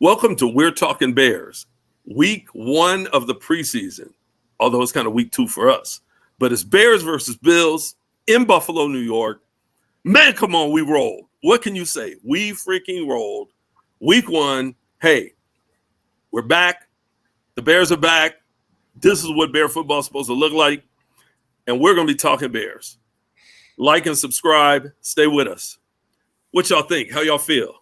Welcome to We're Talking Bears, week 1 of the preseason, although it's kind of week 2 for us. But it's Bears versus Bills in Buffalo, New York. Man, come on, we rolled. What can you say? We freaking rolled. Week 1, hey, we're back. The Bears are back. This is what Bear football is supposed to look like. And we're going to be talking Bears. Like and subscribe. Stay with us. What y'all think? How y'all feel?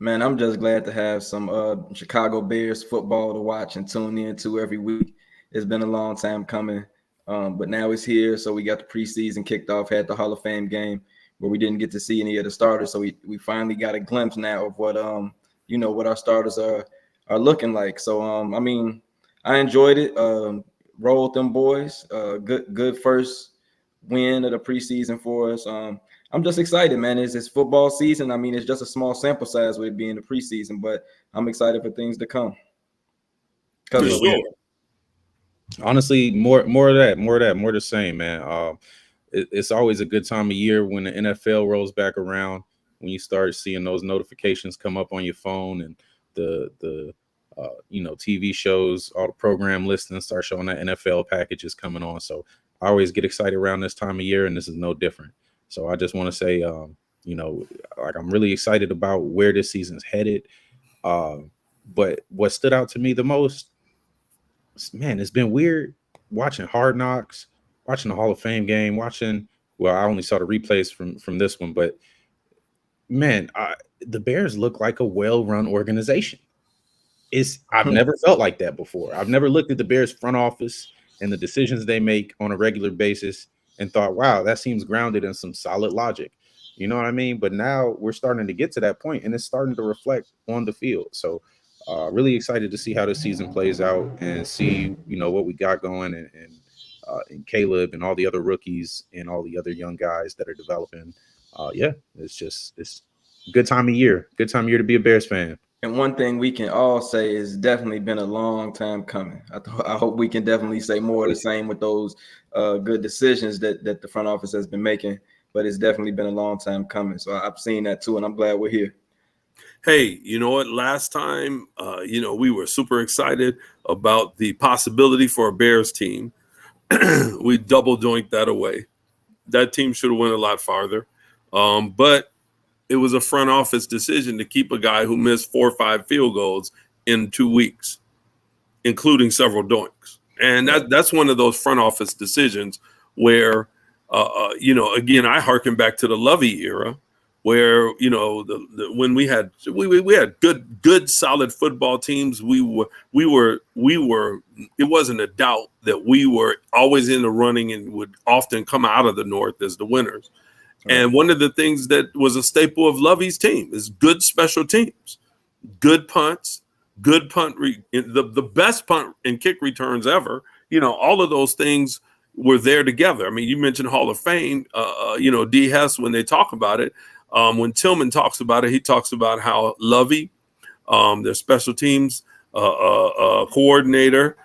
Man, I'm just glad to have some Chicago Bears football to watch and tune in to every week. It's been a long time coming, but now it's here. So we got the preseason kicked off, had the Hall of Fame game where we didn't get to see any of the starters. So we finally got a glimpse now of what what our starters are looking like. So I enjoyed it. Rolled them boys. Good first win of the preseason for us. I'm just excited, man. It's football season. I mean, it's just a small sample size with it being the preseason, but I'm excited for things to come. Honestly, more of that, more the same, man. It's always a good time of year when the NFL rolls back around, when you start seeing those notifications come up on your phone and the TV shows, all the program listings start showing that NFL packages coming on. So I always get excited around this time of year, and this is no different. So I just want to say, I'm really excited about where this season's headed. But what stood out to me the most, man, it's been weird watching Hard Knocks, watching the Hall of Fame game, I only saw the replays from this one, but man, the Bears look like a well-run organization. I've never felt like that before. I've never looked at the Bears front office and the decisions they make on a regular basis and thought, wow, that seems grounded in some solid logic. You know what I mean? But now we're starting to get to that point, and it's starting to reflect on the field. So really excited to see how this season plays out and see, what we got going and Caleb and all the other rookies and all the other young guys that are developing. It's a good time of year. Good time of year to be a Bears fan. And one thing we can all say is definitely been a long time coming. I hope we can definitely say more of the same with those good decisions that the front office has been making. But it's definitely been a long time coming. So I've seen that too, and I'm glad we're here. Hey, you know what? Last time, we were super excited about the possibility for a Bears team. We double doinked that away. That team should have went a lot farther. But it was a front office decision to keep a guy who missed 4 or 5 field goals in 2 weeks, including several doinks. And that's one of those front office decisions where, again, I harken back to the Lovey era, where when we had good solid football teams, we were it wasn't a doubt that we were always in the running and would often come out of the North as the winners. And one of the things that was a staple of Lovey's team is good special teams, good punts, the best punt and kick returns ever. All of those things were there together. I mean, you mentioned Hall of Fame, D. Hess, when they talk about it, when Tillman talks about it, he talks about how Lovey, their special teams coordinator,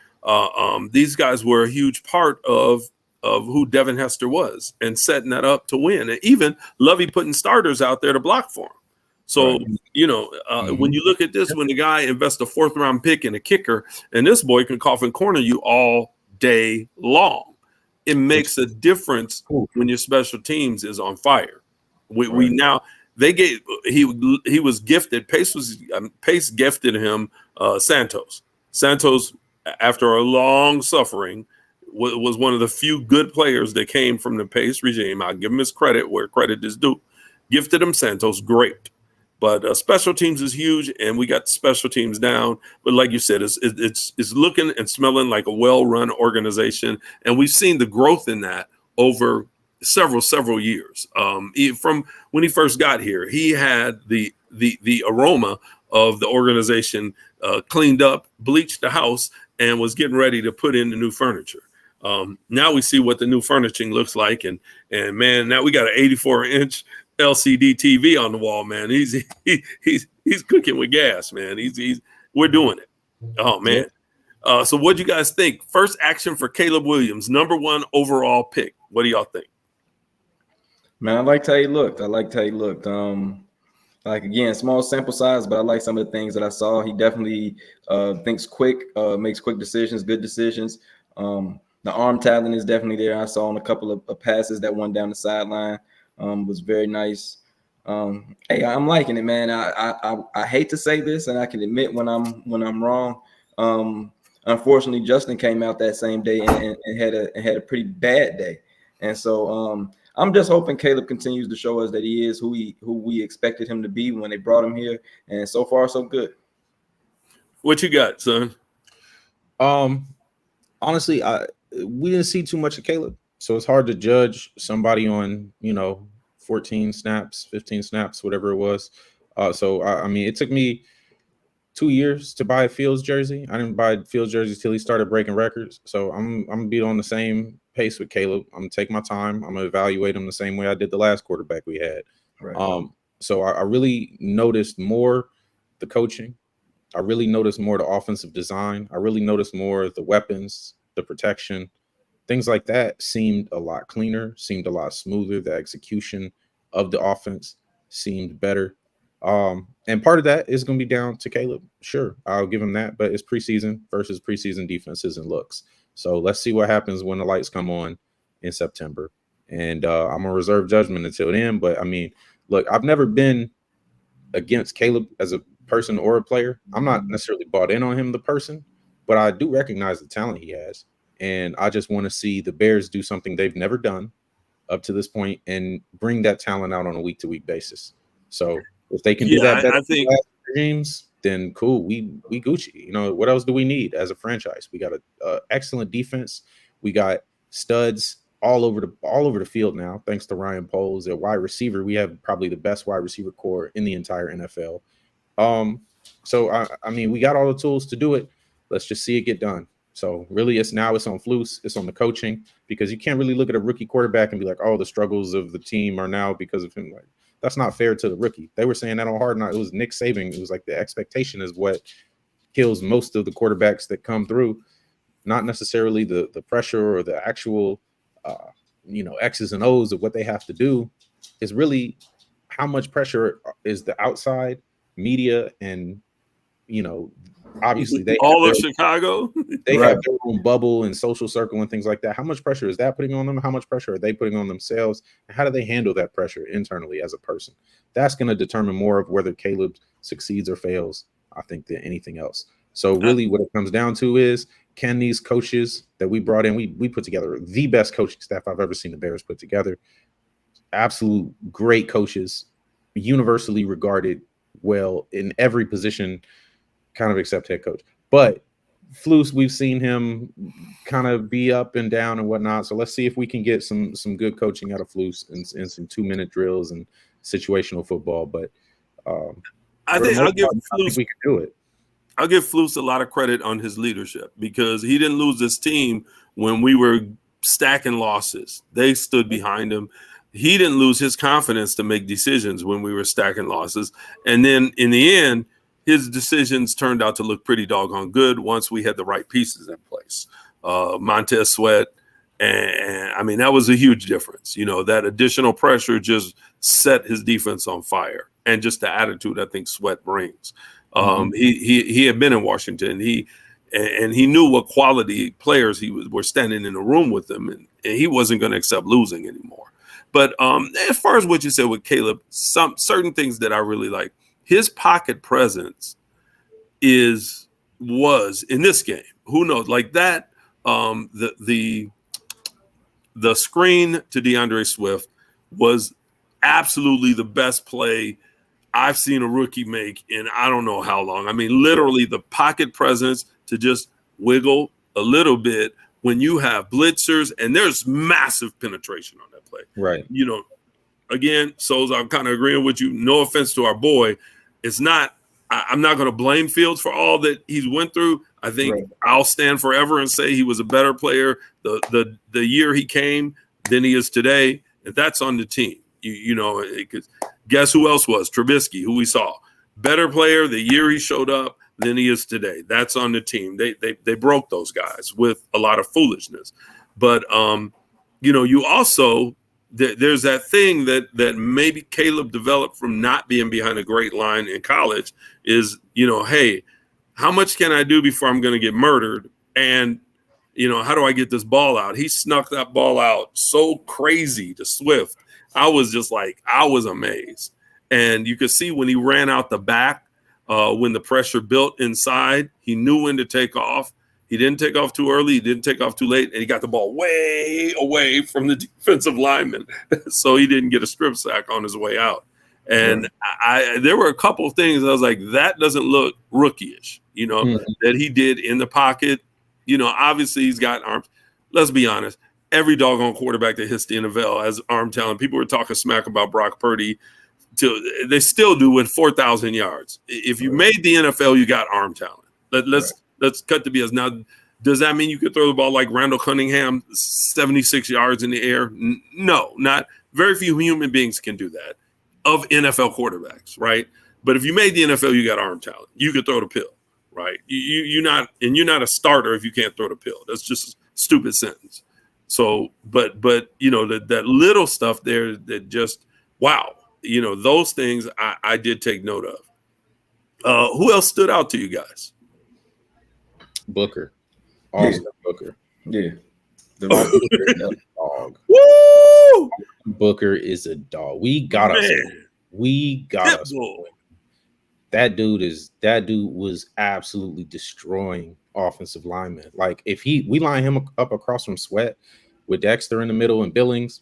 these guys were a huge part of who Devin Hester was and setting that up to win. And even Lovey putting starters out there to block for him. So, when you look at this, when the guy invests a 4th round pick in a kicker, and this boy can cough and corner you all day long, it makes a difference when your special teams is on fire. We now, he was gifted, Pace gifted him Santos. Santos, after a long suffering, was one of the few good players that came from the Pace regime. I'll give him his credit where credit is due. Gifted him Santos, great. But special teams is huge, and we got special teams down. But like you said, it's looking and smelling like a well-run organization, and we've seen the growth in that over several years. From when he first got here, he had the aroma of the organization cleaned up, bleached the house, and was getting ready to put in the new furniture. Now we see what the new furnishing looks like, and man, now we got an 84-inch LCD TV on the wall, man. He's cooking with gas, man. We're doing it. Oh man. So what do you guys think? First action for Caleb Williams, number 1 overall pick. What do y'all think? Man, I liked how he looked. Like, again, small sample size, but I like some of the things that I saw. He definitely thinks quick, makes quick decisions, good decisions. The arm talent is definitely there. I saw on a couple of passes that went down the sideline, was very nice. Hey, I'm liking it, man. I hate to say this, and I can admit when I'm wrong. Unfortunately, Justin came out that same day and had a pretty bad day, and so I'm just hoping Caleb continues to show us that he is who we expected him to be when they brought him here, and so far so good. What you got, son? Honestly, we didn't see too much of Caleb, so it's hard to judge somebody on 14 snaps, 15 snaps, whatever it was. So I mean, it took me 2 years to buy a Fields jersey. I didn't buy Fields jerseys till he started breaking records. So I'm gonna be on the same pace with Caleb. I'm gonna take my time. I'm gonna evaluate him the same way I did the last quarterback we had. Right. So I really noticed more the coaching. I really noticed more the offensive design. I really noticed more the weapons, the protection, things like that seemed a lot cleaner, seemed a lot smoother. The execution of the offense seemed better. And part of that is going to be down to Caleb. Sure, I'll give him that, but it's preseason versus preseason defenses and looks. So let's see what happens when the lights come on in September. And I'm going to reserve judgment until then. But I mean, look, I've never been against Caleb as a person or a player. I'm not necessarily bought in on him, the person, but I do recognize the talent he has. And I just want to see the Bears do something they've never done up to this point and bring that talent out on a week-to-week basis. So if they can do that better than last regimes, then cool. We Gucci. What else do we need as a franchise? We got a excellent defense. We got studs all over the field now, thanks to Ryan Poles. At wide receiver, we have probably the best wide receiver core in the entire NFL. So I mean, we got all the tools to do it. Let's just see it get done. So really, it's on Flus, it's on the coaching, because you can't really look at a rookie quarterback and be like, oh, the struggles of the team are now because of him. Like, that's not fair to the rookie. They were saying that on Hard Knocks. It was Nick Saban. It was like the expectation is what kills most of the quarterbacks that come through, not necessarily the pressure or the actual X's and O's of what they have to do. Is really how much pressure is the outside media and obviously they all of Chicago. They have their own bubble and social circle and things like that. How much pressure is that putting on them? How much pressure are they putting on themselves? And how do they handle that pressure internally as a person? That's going to determine more of whether Caleb succeeds or fails, I think, than anything else. So really what it comes down to is, can these coaches that we brought in, we put together the best coaching staff I've ever seen the Bears put together. Absolute great coaches, universally regarded well in every position, kind of except head coach. But Flus, we've seen him kind of be up and down and whatnot. So let's see if we can get some good coaching out of Flus and some 2-minute drills and situational football. But I think we can do it. I'll give Flus a lot of credit on his leadership, because he didn't lose this team when we were stacking losses. They stood behind him. He didn't lose his confidence to make decisions when we were stacking losses. And then in the end, his decisions turned out to look pretty doggone good once we had the right pieces in place. Montez Sweat, and I mean, that was a huge difference. That additional pressure just set his defense on fire, and just the attitude I think Sweat brings. He had been in Washington. He knew what quality players were standing in the room with him, and he wasn't going to accept losing anymore. But as far as what you said with Caleb, some certain things that I really like. His pocket presence was in this game. Who knows? Like that, the screen to DeAndre Swift was absolutely the best play I've seen a rookie make in I don't know how long. I mean, literally the pocket presence to just wiggle a little bit when you have blitzers, and there's massive penetration on that play. Right. Again, so I'm kind of agreeing with you. No offense to our boy. It's not, I'm not going to blame Fields for all that he's went through. I think I'll stand forever and say he was a better player the year he came than he is today. And that's on the team. Because guess who else was? Trubisky, who we saw. Better player the year he showed up than he is today. That's on the team. They broke those guys with a lot of foolishness. But, you also there's that thing that maybe Caleb developed from not being behind a great line in college is, hey, how much can I do before I'm going to get murdered? And, how do I get this ball out? He snuck that ball out so crazy to Swift. I was amazed. And you could see when he ran out the back, when the pressure built inside, he knew when to take off. He didn't take off too early. He didn't take off too late. And he got the ball way away from the defensive lineman. So he didn't get a strip sack on his way out. And there were a couple of things I was like, that doesn't look rookie-ish, that he did in the pocket. Obviously he's got arms. Let's be honest. Every doggone quarterback that hits the NFL has arm talent. People were talking smack about Brock Purdy. They still do with 4,000 yards. If you made the NFL, you got arm talent. Let's cut the BS. Now, does that mean you could throw the ball like Randall Cunningham, 76 yards in the air? No, not very few human beings can do that of NFL quarterbacks, right? But if you made the NFL, you got arm talent. You could throw the pill, right? You're not a starter if you can't throw the pill. That's just a stupid sentence. So, but that little stuff there that just wow, those things I did take note of. Who else stood out to you guys? Booker. Booker. Yeah. Booker is a dog. Woo! Booker is a dog. We got us. We got us. That dude was absolutely destroying offensive linemen. Like if we line him up across from Sweat with Dexter in the middle and Billings,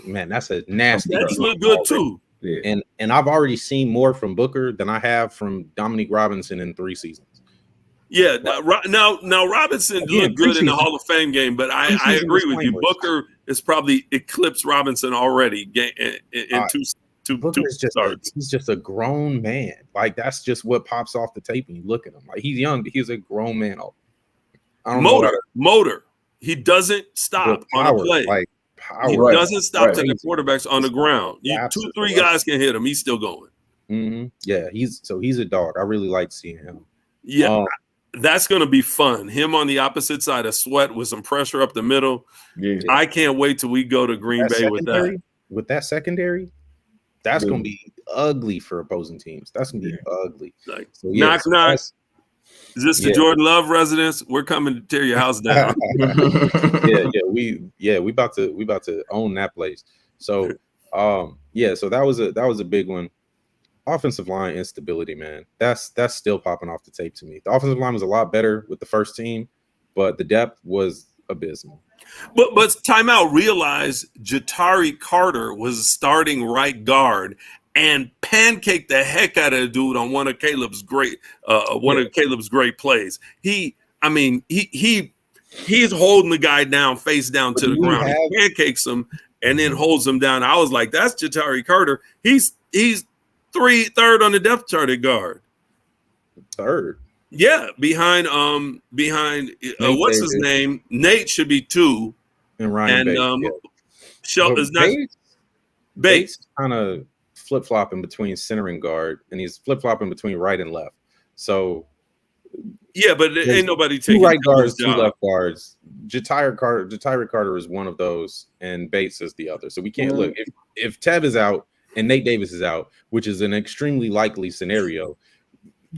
man, that's a nasty. That's look good too. Yeah. And I've already seen more from Booker than I have from Dominique Robinson in 3 seasons. Yeah, now Robinson looked good in the Hall of Fame game, but I agree with you. Booker is probably eclipsed Robinson already in two starts. He's just a grown man. Like that's just what pops off the tape when you look at him. Like he's young, but he's a grown man. Motor. He doesn't stop on a play. Like power. He doesn't stop to the quarterbacks on the ground. 2-3 guys can hit him. He's still going. Mm-hmm. Yeah, he's a dog. I really like seeing him. Yeah. That's going to be fun. Him on the opposite side of Sweat with some pressure up the middle. Yeah. I can't wait till we go to Green Bay with that. With that secondary, that's going to be ugly for opposing teams. That's going to be ugly. Like, so, knock. Is this the Jordan Love residence? We're coming to tear your house down. We about to own that place. So, so that was a big one. Offensive line instability, man. That's still popping off the tape to me. The offensive line was a lot better with the first team, but the depth was abysmal. But timeout realized Jatari Carter was starting right guard and pancaked the heck out of the dude on one of Caleb's great plays. He's holding the guy down, face down to the ground. He pancakes him and then holds him down. I was like, that's Jatari Carter. He's third on the depth chart at guard. Third. Yeah, behind what's his name? Nate should be 2. And Ryan Bates. Bates kind of flip-flopping between center and guard, and he's flip-flopping between right and left. So yeah, but ain't nobody taking 2 right guards, 2 left guards. Jatari Carter is one of those, and Bates is the other. So we can't look if Tev is out and Nate Davis is out, which is an extremely likely scenario.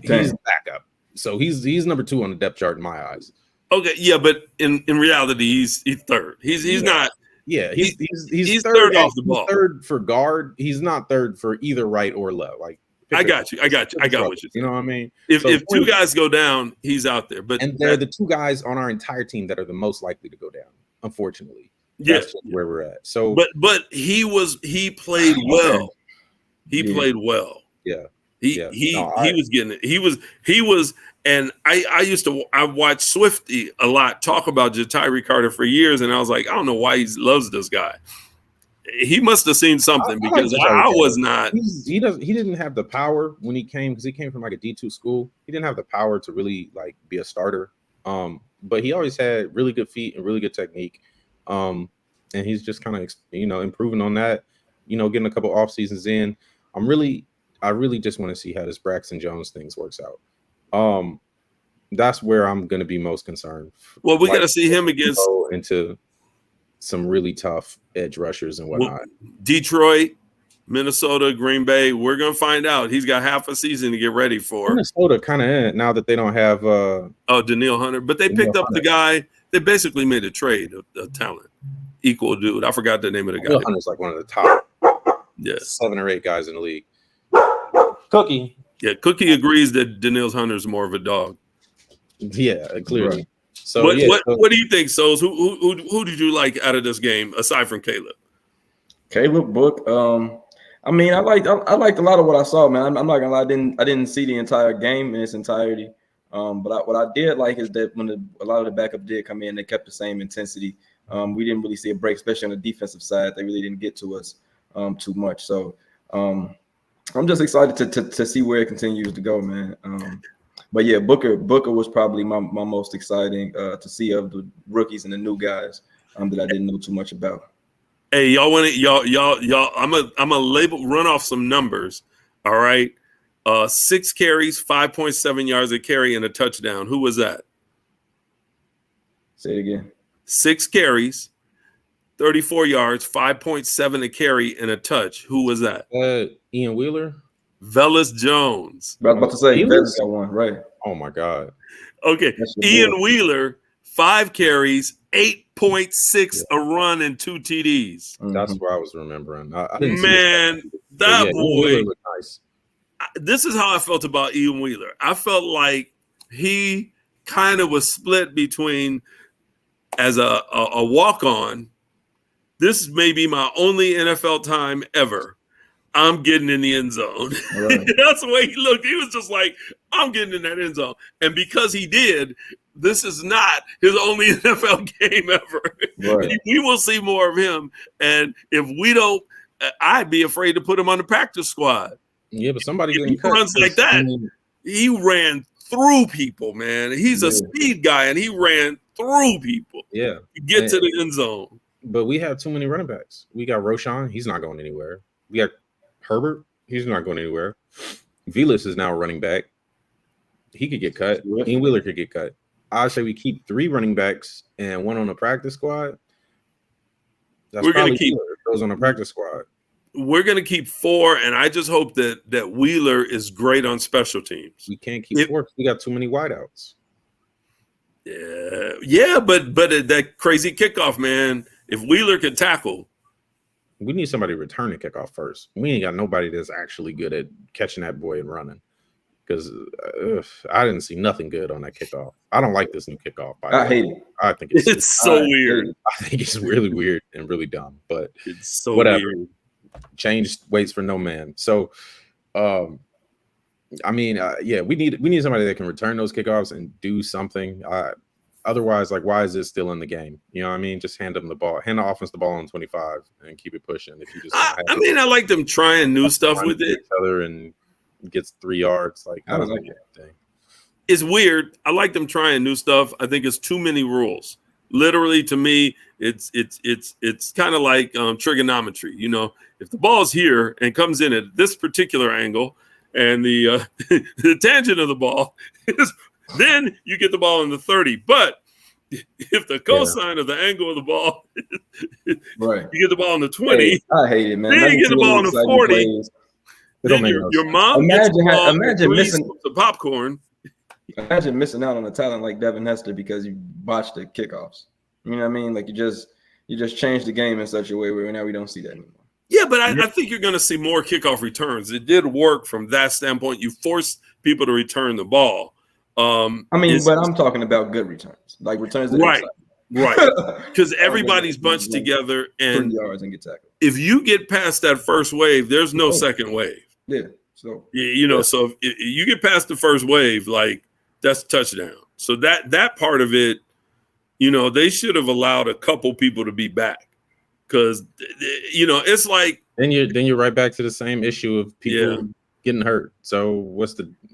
He's backup. So he's number 2 on the depth chart in my eyes. Okay, yeah, but in reality, he's third. He's not. Yeah, he's third off the ball. He's third for guard. He's not third for either right or left. Like I got you. I got what you. You know what I mean? If 2 guys go down, he's out there. But they're the 2 guys on our entire team that are the most likely to go down. Unfortunately, that's where we're at. So, but he played well. He played well. Yeah. He was getting it. He was, and I watched Swifty a lot talk about Jatari Carter for years, and I was like, I don't know why he loves this guy. He must have seen something because I was not. He didn't have the power when he came because he came from like a D2 school. He didn't have the power to really like be a starter. But he always had really good feet and really good technique. And he's just kind of improving on that. Getting a couple off seasons in. I really just want to see how this Braxton Jones things works out. That's where I'm going to be most concerned. Well, we got to see him against some really tough edge rushers and whatnot. Detroit, Minnesota, Green Bay. We're gonna find out. He's got half a season to get ready for. Minnesota kind of now that they don't have Danielle Hunter, but they picked up the guy. They basically made a trade of talent, equal dude. I forgot the name of the guy. Hunter's like one of the top 7 or 8 guys in the league. Cookie. Yeah, Cookie agrees that Danielle Hunter's more of a dog. Yeah, clearly. Right. So what do you think, Souls? Who did you like out of this game aside from Caleb? Caleb Book. I mean, I liked a lot of what I saw, man. I'm not gonna lie, I didn't see the entire game in its entirety. But what I did like is that when a lot of the backup did come in, they kept the same intensity. We didn't really see a break, especially on the defensive side. They really didn't get to us too much. So I'm just excited to see where it continues to go, man. But yeah, Booker was probably my most exciting to see of the rookies and the new guys that I didn't know too much about. Hey, y'all want to y'all? I'm a run off some numbers. All right, 6 carries, 5.7 yards a carry, and a touchdown. Who was that? Say it again. 6 carries, 34 yards, 5.7 a carry, and a touch. Who was that? Ian Wheeler. Velus Jones. I was about to say Velus got one, right? Oh my God. Okay, Ian Wheeler, 5 carries, 8.6 a run, and 2 TDs. That's what I was remembering. I didn't Man, that boy. Nice. This is how I felt about Ian Wheeler. I felt like he kind of was split between as a walk-on. This may be my only NFL time ever. I'm getting in the end zone. Right. That's the way he looked. He was just like, I'm getting in that end zone. And because he did, this is not his only NFL game ever. Right. We will see more of him. And if we don't, I'd be afraid to put him on the practice squad. Yeah, but somebody runs like that. He ran through people, man. He's a speed guy, and he ran through people. Yeah. To get to the end zone. But we have too many running backs. We got Roshan. He's not going anywhere. We got Herbert. He's not going anywhere. Velus is now running back. He could get cut. Ian Wheeler could get cut. I say we keep 3 running backs and 1 on the practice squad. We're going to keep those on the practice squad. We're going to keep 4, and I just hope that Wheeler is great on special teams. We can't keep 4 because we got too many wideouts. Yeah, but that crazy kickoff, man. If Wheeler can tackle, we need somebody to return the kickoff first. We ain't got nobody that's actually good at catching that boy and running. Because I didn't see nothing good on that kickoff. I don't like this new kickoff. I hate it. I think it's so weird. I think it's really weird and really dumb. But it's so whatever. Weird. Change waits for no man. So, I mean, yeah, we need somebody that can return those kickoffs and do something. Otherwise, like, why is this still in the game? You know what I mean? Just hand them the ball, hand the offense the ball on 25 and keep it pushing. If you just, I like them trying new stuff with it. Each other and gets 3 yards. Like, I don't like that. It's weird. I like them trying new stuff. I think it's too many rules. Literally, to me, it's kind of like trigonometry. You know, if the ball's here and comes in at this particular angle, and the the tangent of the ball is, then you get the ball in the 30. But if the cosine of the angle of the ball, right, you get the ball in the 20. Hey, I hate it, man. Then you get the ball in the 40. Then your mom imagine missing the popcorn. Imagine missing out on a talent like Devin Hester because you botched the kickoffs. You know what I mean? Like you just changed the game in such a way where now we don't see that anymore. Yeah, but I think you're going to see more kickoff returns. It did work from that standpoint. You forced people to return the ball. I mean, but I'm talking about good returns, like returns. Right. Because everybody's bunched together, and 3 yards and get tackled. If you get past that first wave, there's no second wave. Yeah. So so if you get past the first wave, like that's a touchdown. So that part of it, they should have allowed a couple people to be back. Because it's like then you're right back to the same issue of people getting hurt. So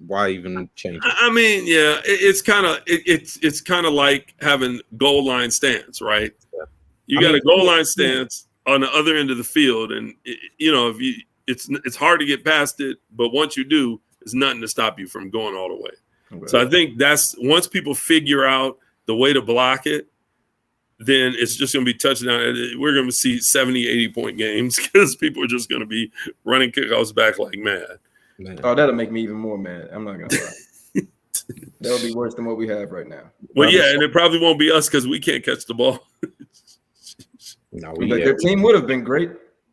why even change it? I mean, it's kind of like having goal line stance, right? Yeah. You got a goal line stance on the other end of the field, and it's hard to get past it, but once you do, there's nothing to stop you from going all the way. Okay. So I think that's once people figure out the way to block it, then it's just going to be touchdown. We're going to see 70, 80-point games because people are just going to be running kickoffs back like mad. Man. Oh, that'll make me even more mad. I'm not going to lie. That'll be worse than what we have right now. Well, yeah, and it probably won't be us because we can't catch the ball. No, their team would have been great,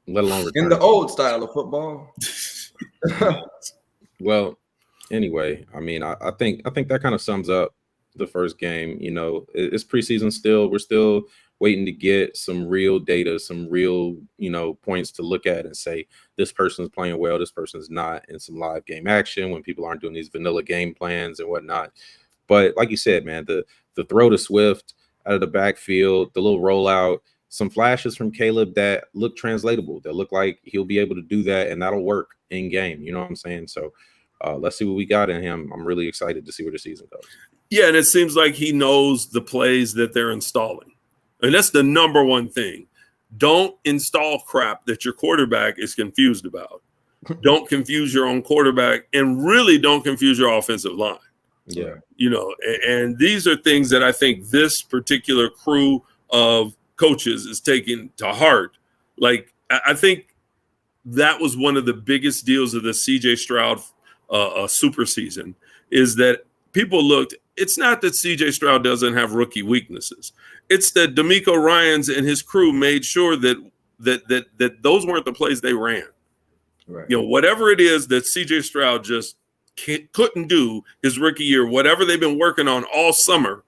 let alone in the old style of football. Well, anyway, I mean, I think that kind of sums up the first game. You know, it's preseason still. We're still waiting to get some real data, some real, you know, points to look at and say this person's playing well, this person's not, in some live game action when people aren't doing these vanilla game plans and whatnot. But like you said, man, the throw to Swift out of the backfield, the little rollout, some flashes from Caleb that look translatable, that look like he'll be able to do that and that'll work in game. You know what I'm saying? So let's see what we got in him. I'm really excited to see where the season goes. Yeah, and it seems like he knows the plays that they're installing. And that's the number one thing. Don't install crap that your quarterback is confused about. Don't confuse your own quarterback, and really don't confuse your offensive line. Yeah. You know, and these are things that I think this particular crew of coaches is taking to heart. Like, I think that was one of the biggest deals of the CJ Stroud super season, is that people looked, it's not that CJ Stroud doesn't have rookie weaknesses. It's that DeMeco Ryans and his crew made sure that those weren't the plays they ran. Right. You know, whatever it is that CJ Stroud just couldn't do his rookie year, whatever they've been working on all summer,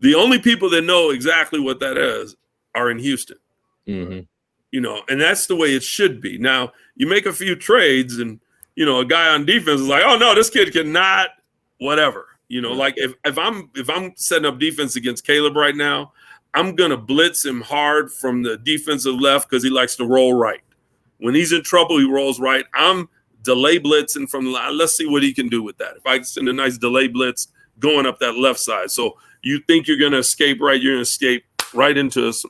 the only people that know exactly what that is are in Houston. Mm-hmm. You know, and that's the way it should be. Now, you make a few trades and, you know, a guy on defense is like, oh, no, this kid cannot, whatever. You know, like if I'm setting up defense against Caleb right now, I'm going to blitz him hard from the defensive left because he likes to roll right. When he's in trouble, he rolls right. I'm delay blitzing from the line. Let's see what he can do with that. If I can send a nice delay blitz going up that left side. So you think you're going to escape right, you're going to escape right into us.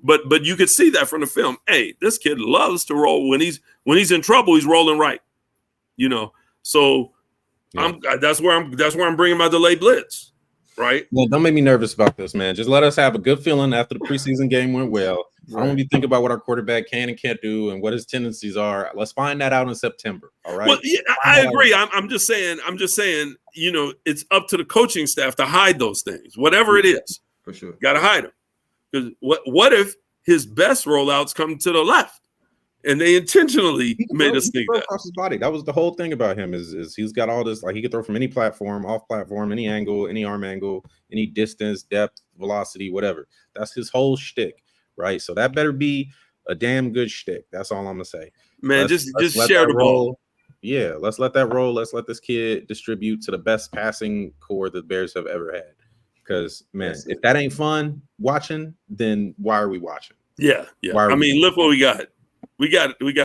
But you could see that from the film. Hey, this kid loves to roll. When he's in trouble, he's rolling right. You know, so yeah. That's where I'm bringing my delay blitz, right? Well, don't make me nervous about this, man. Just let us have a good feeling after the preseason game went well. Right. I don't want to be thinking about what our quarterback can and can't do and what his tendencies are. Let's find that out in September. All right. Well, yeah, I agree. I'm just saying, you know, it's up to the coaching staff to hide those things, whatever it is. For sure. Got to hide them. Because what if his best rollouts come to the left? And they intentionally made us think that. Across his body. That was the whole thing about him is he's got all this, like he could throw from any platform, off platform, any angle, any arm angle, any distance, depth, velocity, whatever. That's his whole shtick, right? So that better be a damn good shtick. That's all I'm gonna say. Man, let's just share the ball. Yeah, let's let that roll. Let's let this kid distribute to the best passing core the Bears have ever had. Because, man, if that ain't fun watching, then why are we watching? Yeah. I mean, look what we got. We got